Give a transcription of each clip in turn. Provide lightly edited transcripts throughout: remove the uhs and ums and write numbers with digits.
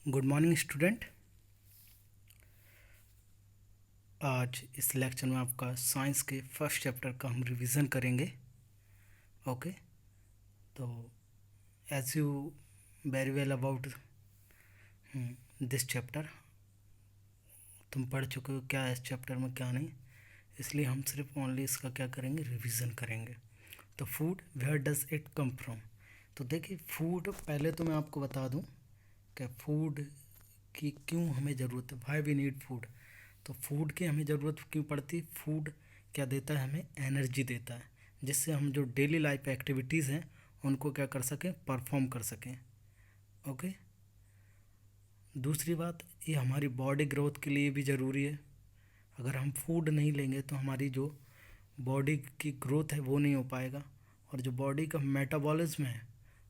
Good morning student. आज इस lecture में आपका साइंस के फर्स्ट चैप्टर का हम रिवीजन करेंगे। ओके, तो as you very well about this chapter, तुम पढ़ चुके हो क्या इस चैप्टर में क्या नहीं, इसलिए हम सिर्फ ओनली इसका क्या करेंगे, रिवीजन करेंगे। तो food, where does it come from. तो देखिए, फूड पहले तो मैं आपको बता दूं कि फूड की क्यों हमें ज़रूरत है, व्हाई वी नीड फूड। तो फूड की हमें ज़रूरत क्यों पड़ती। फूड क्या देता है, हमें एनर्जी देता है, जिससे हम जो डेली लाइफ एक्टिविटीज़ हैं उनको क्या कर सकें, परफॉर्म कर सकें। ओके, दूसरी बात, ये हमारी बॉडी ग्रोथ के लिए भी ज़रूरी है। अगर हम फूड नहीं लेंगे तो हमारी जो बॉडी की ग्रोथ है वो नहीं हो पाएगा, और जो बॉडी का मेटाबॉलिज्म है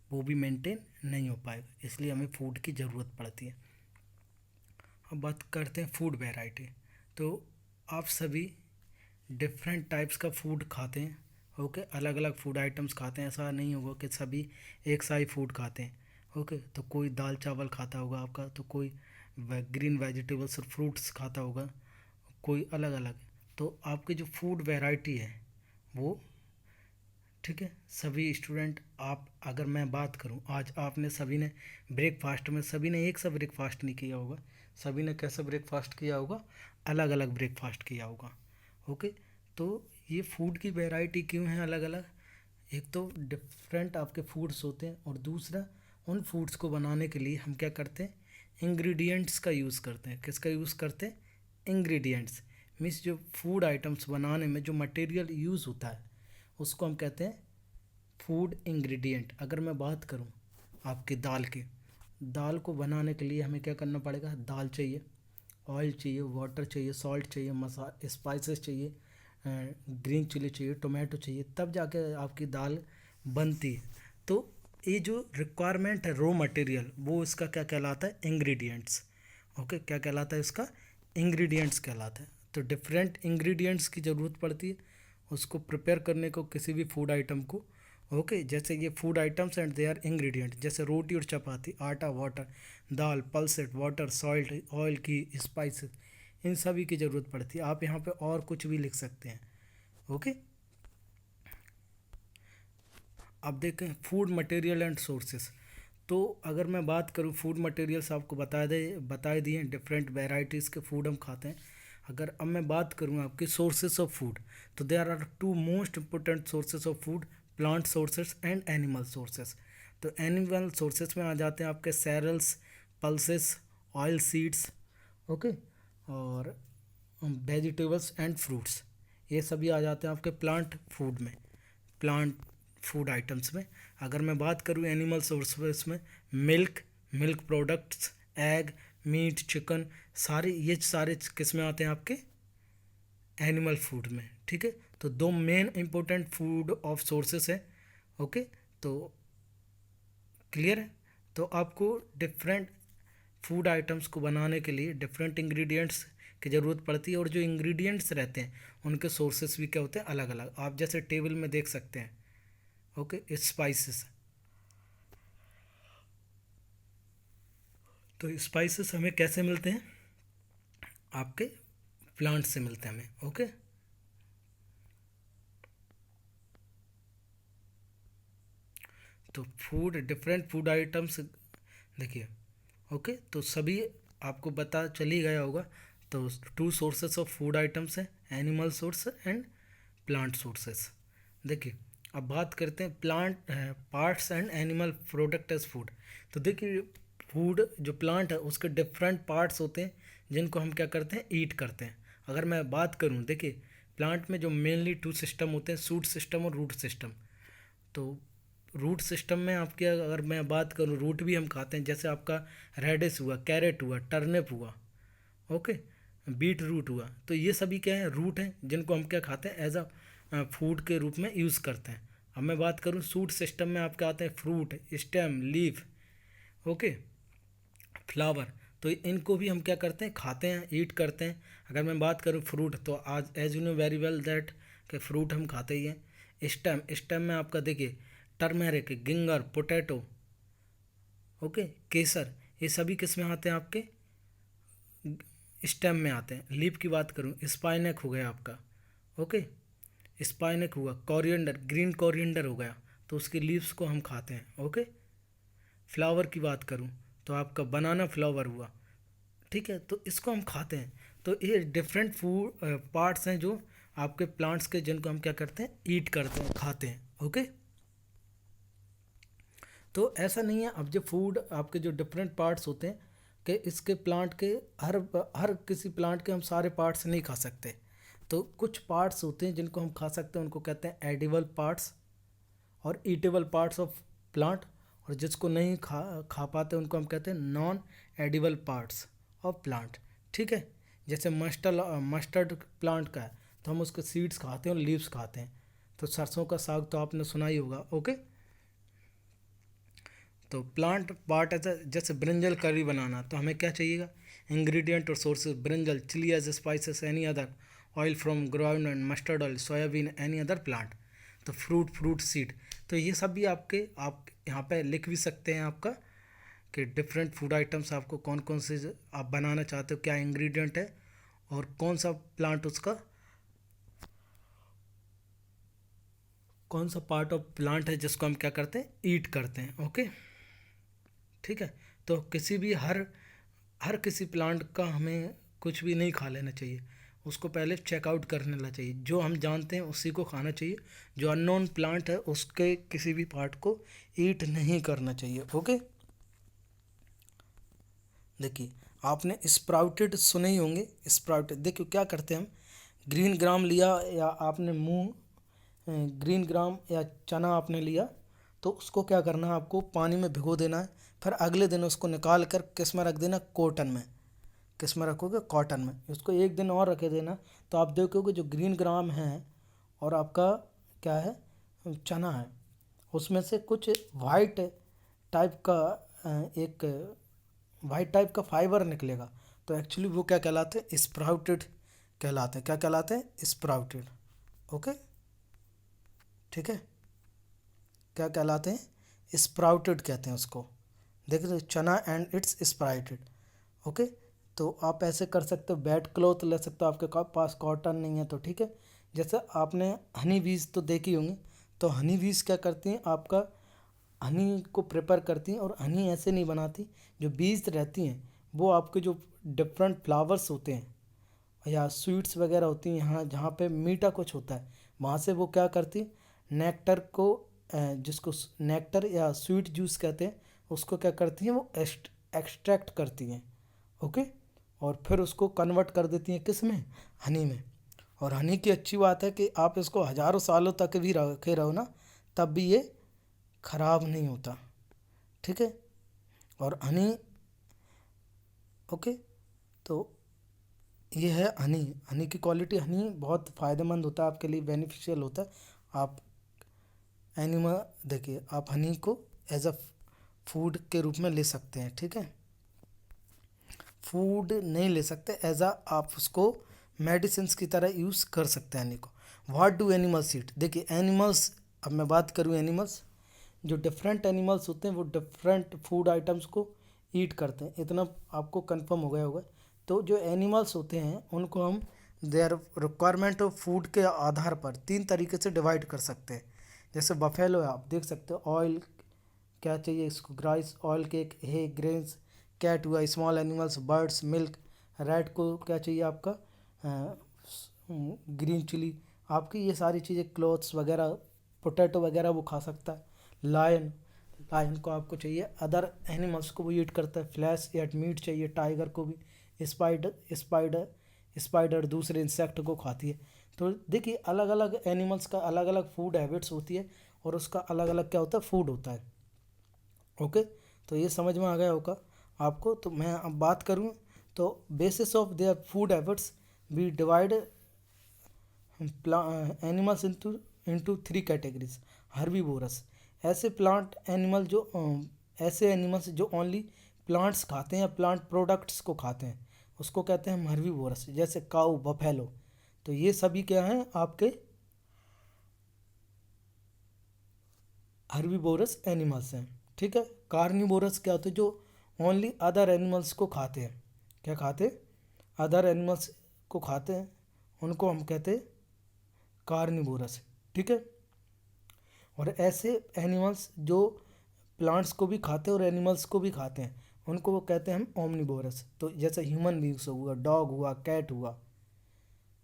वो भी मेंटेन नहीं हो पाएगा, इसलिए हमें फूड की ज़रूरत पड़ती है। अब बात करते हैं फूड वैरायटी। तो आप सभी डिफरेंट टाइप्स का फूड खाते हैं। ओके, अलग अलग फूड आइटम्स खाते हैं, ऐसा नहीं होगा कि सभी एक सा ही फूड खाते हैं। ओके, तो कोई दाल चावल खाता होगा आपका, तो कोई ग्रीन वेजिटेबल्स और फ्रूट्स खाता होगा, कोई अलग अलग। तो आपकी जो फूड वैरायटी है वो, ठीक है, सभी स्टूडेंट, आप अगर मैं बात करूं, आज आपने सभी ने ब्रेकफास्ट में, सभी ने एक सा ब्रेकफास्ट नहीं किया होगा, सभी ने कैसा ब्रेकफास्ट किया होगा, अलग अलग ब्रेकफास्ट किया होगा। ओके, तो ये फूड की वैरायटी क्यों है अलग अलग। एक तो डिफरेंट आपके फूड्स होते हैं, और दूसरा उन फूड्स को बनाने के लिए हम क्या करते हैं, इंग्रेडिएंट्स का यूज़ करते हैं। किसका यूज़ करते हैं, इंग्रेडिएंट्स। मीन्स जो फूड आइटम्स बनाने में जो मटेरियल यूज़ होता है उसको हम कहते हैं फूड इंग्रेडिएंट। अगर मैं बात करूं आपकी दाल की, दाल को बनाने के लिए हमें क्या करना पड़ेगा, दाल चाहिए, ऑयल चाहिए, वाटर चाहिए, सॉल्ट चाहिए, स्पाइसेस चाहिए, ग्रीन चिली चाहिए, टोमेटो चाहिए, तब जाके आपकी दाल बनती है। तो ये जो रिक्वायरमेंट है रॉ मटेरियल, वो इसका क्या कहलाता है, इंग्रेडिएंट्स। ओके, क्या कहलाता है इसका, इंग्रेडिएंट्स कहलाता है। तो डिफरेंट इंग्रेडिएंट्स की ज़रूरत पड़ती है उसको प्रिपेयर करने को, किसी भी फूड आइटम को। ओके, जैसे ये food items and they are ingredient, जैसे रोटी और चपाती, आटा, वाटर, दाल, पल्सेट, वाटर, सॉल्ट, ऑयल की, स्पाइसेस, इन सभी की ज़रूरत पड़ती है। आप यहाँ पे और कुछ भी लिख सकते हैं। ओके, अब देखें फूड मटेरियल एंड सोर्सेस। तो अगर मैं बात करूँ, फूड मटेरियल्स आपको बता दिए डिफरेंट वेराइटीज़ के फूड हम खाते हैं। अगर अब मैं बात करूँ आपके सोर्सेस ऑफ फूड, तो there are two most important sources of food, plant sources and animal sources. तो एनिमल सोर्सेस में आ जाते हैं आपके cereals, pulses, oil seeds, okay, और वेजिटेबल्स एंड फ्रूट्स, ये सभी आ जाते हैं आपके प्लांट फूड में, प्लांट फूड आइटम्स में। अगर मैं बात करूँ एनिमल सोर्सेस में, milk, milk products, egg, meat, chicken, सारे ये सारे किस में आते हैं, आपके एनिमल फूड में। ठीक है, तो दो main important food of sources है। ओके, तो क्लियर है। तो आपको डिफरेंट फूड आइटम्स को बनाने के लिए डिफरेंट इंग्रेडिएंट्स की ज़रूरत पड़ती है, और जो इंग्रेडिएंट्स रहते हैं उनके सोर्सेस भी क्या होते हैं, अलग अलग। आप जैसे टेबल में देख सकते हैं। ओके, स्पाइसेस, तो स्पाइसेस हमें कैसे मिलते हैं, आपके प्लांट से मिलते हैं हमें। ओके, तो फूड, डिफरेंट फूड आइटम्स, देखिए। ओके, तो सभी आपको पता चल ही गया होगा। तो two sources of food items हैं, animal source and plant sources. देखिए, अब बात करते हैं plant parts and animal product as food. तो देखिए, फूड जो प्लांट है उसके डिफरेंट पार्ट्स होते हैं जिनको हम क्या करते हैं, ईट करते हैं। अगर मैं बात करूं, देखिए प्लांट में जो मेनली टू सिस्टम होते हैं, शूट सिस्टम और रूट सिस्टम। तो रूट सिस्टम में आपकी अगर मैं बात करूं, रूट भी हम खाते हैं, जैसे आपका रेडिस हुआ, कैरेट हुआ, टर्निप हुआ, ओके, बीट रूट हुआ। तो ये सभी क्या है, रूट हैं जिनको हम क्या खाते हैं, एज अ फूड के रूप में यूज़ करते हैं। अब मैं बात करूं शूट सिस्टम में, आपके आते हैं fruit, stem, leaf, okay, flower. तो इनको भी हम क्या करते हैं, खाते हैं, ईट करते हैं। अगर मैं बात करूं फ्रूट, तो आज as you know very well that कि फ्रूट हम खाते ही हैं। स्टेम, स्टेम में आपका देखिए टर्मेरिक, गिंगर, पोटैटो, ओके, केसर, ये सभी किस में आते हैं, आपके स्टेम में आते हैं। लीफ की बात करूँ, स्पाइनक हो गया आपका, ओके, स्पाइनक हुआ। कोरिएंडर, ग्रीन कोरिएंडर हो गया, तो उसकी लीव्स को हम खाते हैं, ओके। फ्लावर की बात करूँ तो आपका बनाना फ्लावर हुआ, ठीक है, तो इसको हम खाते हैं। तो ये डिफरेंट फूड पार्ट्स हैं जो आपके प्लांट्स के, जिनको हम क्या करते हैं, ईट करते हैं, खाते हैं, ओके। तो ऐसा नहीं है, अब जो फूड आपके जो डिफरेंट पार्ट्स होते हैं कि इसके प्लांट के हर हर किसी प्लांट के हम सारे पार्ट्स नहीं खा सकते। तो कुछ पार्ट्स होते हैं जिनको हम खा सकते हैं, उनको कहते हैं एडिबल पार्ट्स और ईटेबल पार्ट्स ऑफ प्लांट। और जिसको नहीं खा खा पाते उनको हम कहते हैं non edible parts of plant, ठीक है। जैसे मस्टर्ड प्लांट का है तो हम उसके सीड्स खाते हैं और लीव्स खाते हैं। तो सरसों का साग तो आपने सुना ही होगा, ओके। तो प्लांट पार्ट ऐसा, जैसे ब्रिंजल करी बनाना तो हमें क्या चाहिएगा, इंग्रेडिएंट और sources, brinjal, chilli as spices, any other oil from ground and mustard oil, soybean, any other plant. तो फ्रूट सीड, तो ये सब भी आपके, आप यहाँ पे लिख भी सकते हैं आपका कि डिफरेंट फूड आइटम्स आपको कौन कौन से आप बनाना चाहते हो, क्या इंग्रेडिएंट है और कौन सा प्लांट उसका, कौन सा पार्ट ऑफ प्लांट है जिसको हम क्या करते हैं, ईट करते हैं, ओके, ठीक है। तो किसी भी हर किसी प्लांट का हमें कुछ भी नहीं खा लेना चाहिए, उसको पहले चेकआउट कर लेना चाहिए। जो हम जानते हैं उसी को खाना चाहिए, जो अननोन प्लांट है उसके किसी भी पार्ट को ईट नहीं करना चाहिए, ओके। देखिए, आपने स्प्राउटेड सुने ही होंगे, स्प्राउटेड, देखिए क्या करते हैं हम, ग्रीन ग्राम लिया या आपने मूंग, ग्रीन ग्राम या चना आपने लिया, तो उसको क्या करना है, आपको पानी में भिगो देना है। फिर अगले दिन उसको निकाल कर किस में रख देना, कॉटन में। किस में रखोगे, कॉटन में। उसको एक दिन और रखे देना, तो आप देखोगे जो ग्रीन ग्राम है और आपका क्या है, चना है, उसमें से कुछ वाइट टाइप का एक वाइट टाइप का फाइबर निकलेगा। तो एक्चुअली वो क्या कहलाते हैं, स्प्राउटेड कहलाते हैं। क्या कहलाते हैं, स्प्राउटेड, ओके, ठीक है। क्या कहलाते हैं, स्प्राउटेड कहते हैं उसको। देखिए, चना एंड इट्स स्प्राउटेड, ओके। तो आप ऐसे कर सकते हो, बेड क्लॉथ ले सकते हो, आपके पास कॉटन नहीं है तो, ठीक है। जैसे आपने हनी बीज तो देखी होंगी, तो हनी बीज क्या करती हैं, आपका हनी को प्रिपेयर करती हैं, और हनी ऐसे नहीं बनाती, जो बीज रहती हैं वो आपके जो डिफरेंट फ्लावर्स होते हैं या स्वीट्स वगैरह होती हैं, यहाँ जहाँ पे मीठा कुछ होता है, वहाँ से वो क्या करती, नेक्टर को जिसको नेक्टर या स्वीट जूस कहते हैं, उसको क्या करती हैं, वो एक्सट्रैक्ट करती हैं, ओके। और फिर उसको कन्वर्ट कर देती हैं किस में, हनी में। और हनी की अच्छी बात है कि आप इसको हज़ारों सालों तक भी रखे रहो ना, तब भी ये ख़राब नहीं होता, ठीक है। और हनी, ओके, तो ये है हनी। हनी की क्वालिटी, हनी बहुत फ़ायदेमंद होता है आपके लिए, बेनिफिशियल होता है। आप एनिमल, देखिए आप हनी को एज अ फूड के रूप में ले सकते हैं, ठीक है। फूड नहीं ले सकते, एज अ आप उसको मेडिसिन की तरह यूज़ कर सकते हैं हनी को। व्हाट डू एनिमल्स ईट, देखिए एनिमल्स, अब मैं बात करूँ एनिमल्स, जो डिफरेंट एनिमल्स होते हैं वो डिफरेंट फूड आइटम्स को ईट करते हैं, इतना आपको कंफर्म हो गया होगा। तो जो एनिमल्स होते हैं उनको हम देयर रिक्वायरमेंट ऑफ फूड के आधार पर तीन तरीके से डिवाइड कर सकते हैं। जैसे बफेलो है, आप देख सकते हो, ऑयल क्या चाहिए इसको, ग्राइस, ऑयल केक, हे, ग्रेन्स। कैट हुआ, small animals, birds, milk. Rat को क्या चाहिए आपका, ग्रीन चिली। आपकी ये सारी चीज़ें, क्लोथ्स वगैरह, पोटैटो वगैरह वो खा सकता है। लायन, लायन को आपको चाहिए, अदर एनिमल्स को वो ईट करता है, फ्लैश या मीट चाहिए टाइगर को भी। स्पाइडर दूसरे इंसेक्ट को खाती है। तो देखिए, अलग अलग एनिमल्स का अलग अलग फूड हैबिट्स होती है, और उसका अलग अलग क्या होता है, फूड होता है, ओके। तो ये समझ में आ गया होगा आपको। तो मैं अब बात करूँ तो basis of their food habits we divide animals into three categories. Herbivorous, ऐसे प्लांट एनिमल जो ऐसे एनिमल्स जो ओनली प्लांट्स खाते हैं या प्लांट प्रोडक्ट्स को खाते हैं, उसको कहते हैं हर्बीवोरस। जैसे काऊ, बफेलो, तो ये सभी क्या हैं, आपके हर्बीवोरस एनिमल्स हैं, ठीक है। कार्निवोरस क्या होते हैं, जो ओनली अदर एनिमल्स को खाते हैं। क्या खाते हैं? अदर एनिमल्स को खाते हैं, उनको हम कहते हैं कार्निवोरस। ठीक है। और ऐसे एनिमल्स जो प्लांट्स को भी खाते हैं और एनिमल्स को भी खाते हैं, उनको वो कहते हैं हम ओमनिवोरस। तो जैसे ह्यूमन बींग्स हुआ, डॉग हुआ, कैट हुआ।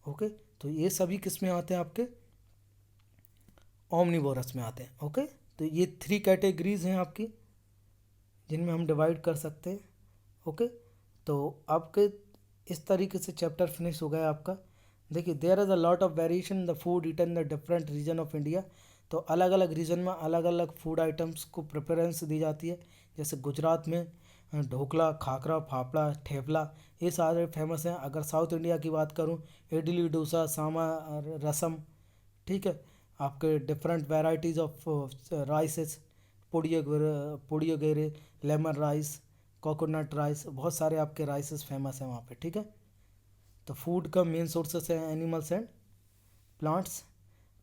ओके, तो ये सभी किस में आते हैं? आपके ओमनिवोरस में आते हैं। ओके, तो ये 3 कैटेगरीज हैं आपकी जिनमें हम डिवाइड कर सकते हैं। ओके, तो आपके इस तरीके से चैप्टर फिनिश हो गया आपका। देखिए, there is a lot of variation in the food eaten in the different region of India. तो अलग अलग रीजन में अलग अलग फूड आइटम्स को प्रेफरेंस दी जाती है। जैसे गुजरात में ढोकला, खाखरा, फाफड़ा, ठेपला, ये सारे फेमस हैं। अगर साउथ इंडिया की बात करूँ, इडली, डोसा, सांभर, रसम। ठीक है। आपके different varieties of rices, puliyogare, lemon rice, coconut rice, बहुत सारे आपके राइसेस फेमस हैं वहाँ पे। ठीक है। तो फूड का मेन सोर्सेस है animals and plants.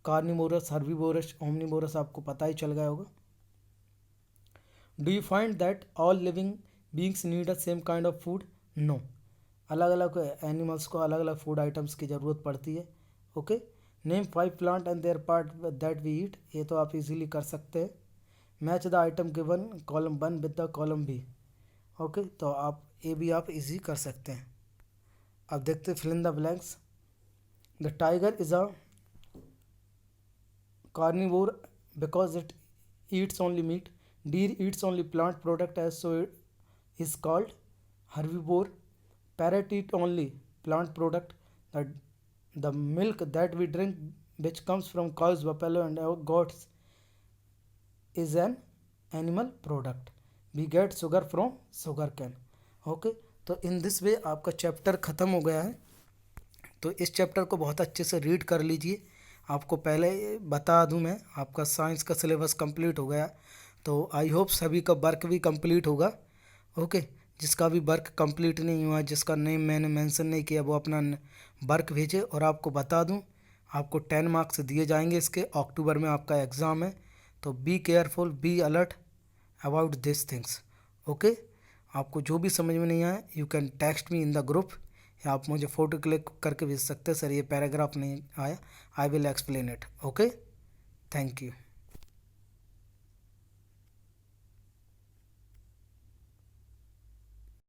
Carnivorous, herbivorous, omnivorous आपको पता ही चल गया होगा। Do you find that all living beings need a same kind of food? No, अलग अलग एनिमल्स को अलग अलग फूड आइटम्स की ज़रूरत पड़ती है। Okay, name 5 plant and their part that we eat. ये तो आप इजीली कर सकते हैं। Match the item given column 1 with the column B. Okay, तो आप ये भी आप इजी कर सकते हैं। अब देखते fill in the blanks. The tiger is a carnivore because it eats only meat. Deer eats only plant product, as so it is called herbivore. Parrot eat only plant product. The milk that we drink, which comes from cows, buffalo and goats, is an animal product. We get sugar from sugar cane. Okay, तो in this way आपका chapter ख़त्म हो गया है। तो इस chapter को बहुत अच्छे से रीड कर लीजिए। आपको पहले बता दूं मैं, आपका साइंस का सिलेबस कंप्लीट हो गया। तो आई होप सभी का वर्क भी कंप्लीट होगा। ओके, जिसका भी वर्क कंप्लीट नहीं हुआ, जिसका नेम मैंने मेंशन नहीं किया, वो अपना वर्क भेजे। और आपको बता दूं, आपको 10 मार्क्स दिए जाएंगे इसके। अक्टूबर में आपका एग्ज़ाम है। तो be careful, be alert about this things. Okay, आपको जो भी समझ में नहीं आया, you can text me in the group, या आप मुझे फ़ोटो क्लिक करके भेज सकते हैं, सर ये पैराग्राफ नहीं आया, I will explain it. Okay, thank you.